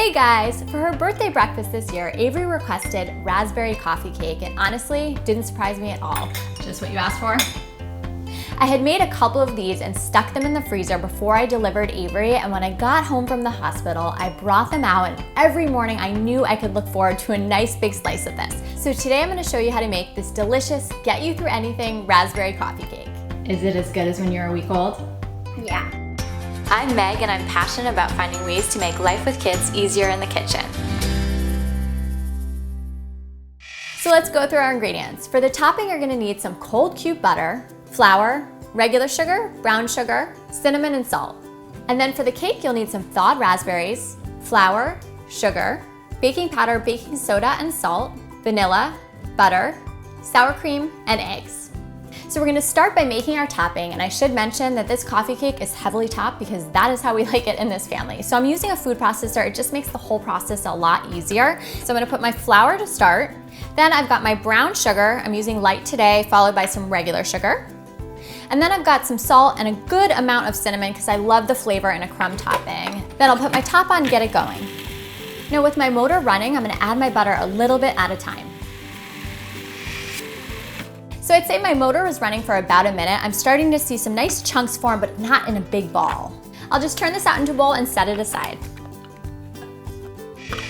Hey guys! For her birthday breakfast this year, Avery requested raspberry coffee cake, and honestly, didn't surprise me at all. Just what you asked for? I had made a couple of these and stuck them in the freezer before I delivered Avery, and when I got home from the hospital, I brought them out, and every morning I knew I could look forward to a nice big slice of this. So today I'm going to show you how to make this delicious, get you through anything raspberry coffee cake. Is it as good as when you were a week old? Yeah. I'm Meg, and I'm passionate about finding ways to make life with kids easier in the kitchen. So let's go through our ingredients. For the topping, you're going to need some cold cube butter, flour, regular sugar, brown sugar, cinnamon, and salt. And then for the cake, you'll need some thawed raspberries, flour, sugar, baking powder, baking soda, and salt, vanilla, butter, sour cream, and eggs. So we're gonna start by making our topping, and I should mention that this coffee cake is heavily topped because that is how we like it in this family. So I'm using a food processor. It just makes the whole process a lot easier. So I'm gonna put my flour to start. Then I've got my brown sugar. I'm using light today, followed by some regular sugar. And then I've got some salt and a good amount of cinnamon because I love the flavor in a crumb topping. Then I'll put my top on and get it going. Now with my motor running, I'm gonna add my butter a little bit at a time. So I'd say my motor was running for about a minute. I'm starting to see some nice chunks form, but not in a big ball. I'll just turn this out into a bowl and set it aside.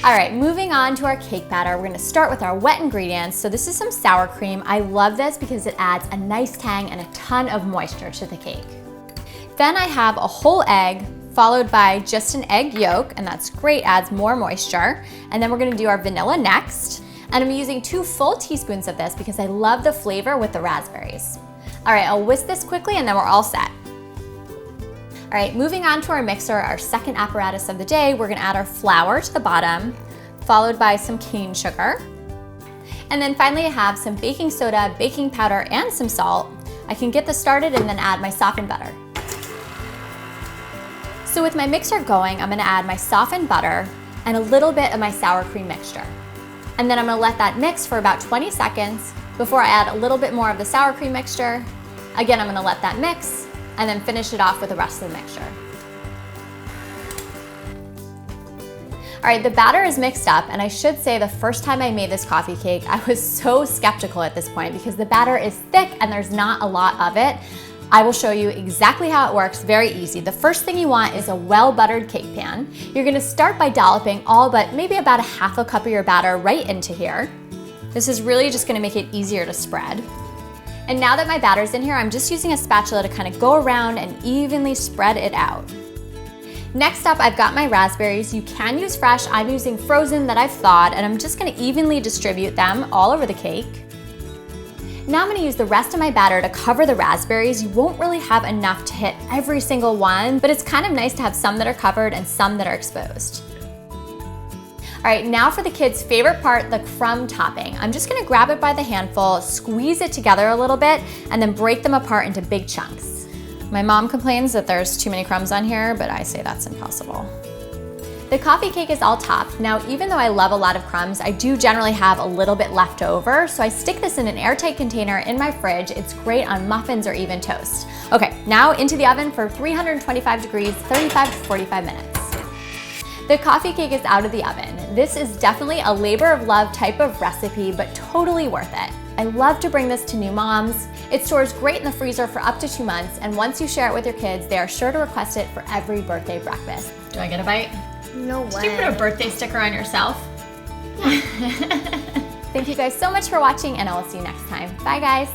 All right, moving on to our cake batter. We're gonna start with our wet ingredients. So this is some sour cream. I love this because it adds a nice tang and a ton of moisture to the cake. Then I have a whole egg, followed by just an egg yolk, and that's great, adds more moisture. And then we're gonna do our vanilla next. And I'm using 2 full teaspoons of this because I love the flavor with the raspberries. All right, I'll whisk this quickly and then we're all set. All right, moving on to our mixer, our second apparatus of the day, we're gonna add our flour to the bottom, followed by some cane sugar. And then finally I have some baking soda, baking powder, and some salt. I can get this started and then add my softened butter. So with my mixer going, I'm gonna add my softened butter and a little bit of my sour cream mixture. And then I'm gonna let that mix for about 20 seconds before I add a little bit more of the sour cream mixture. Again, I'm gonna let that mix and then finish it off with the rest of the mixture. All right, the batter is mixed up, and I should say the first time I made this coffee cake, I was so skeptical at this point because the batter is thick and there's not a lot of it. I will show you exactly how it works, very easy. The first thing you want is a well-buttered cake pan. You're gonna start by dolloping all but maybe about a half a cup of your batter right into here. This is really just gonna make it easier to spread. And now that my batter's in here, I'm just using a spatula to kind of go around and evenly spread it out. Next up, I've got my raspberries. You can use fresh, I'm using frozen that I've thawed, and I'm just gonna evenly distribute them all over the cake. Now I'm gonna use the rest of my batter to cover the raspberries. You won't really have enough to hit every single one, but it's kind of nice to have some that are covered and some that are exposed. All right, now for the kids' favorite part, the crumb topping. I'm just gonna grab it by the handful, squeeze it together a little bit, and then break them apart into big chunks. My mom complains that there's too many crumbs on here, but I say that's impossible. The coffee cake is all topped. Now, even though I love a lot of crumbs, I do generally have a little bit left over, so I stick this in an airtight container in my fridge. It's great on muffins or even toast. Okay, now into the oven for 325 degrees, 35 to 45 minutes. The coffee cake is out of the oven. This is definitely a labor of love type of recipe, but totally worth it. I love to bring this to new moms. It stores great in the freezer for up to 2 months, and once you share it with your kids, they are sure to request it for every birthday breakfast. Do I get a bite? No way. Did you put a birthday sticker on yourself? Yeah. Thank you guys so much for watching, and I will see you next time. Bye guys.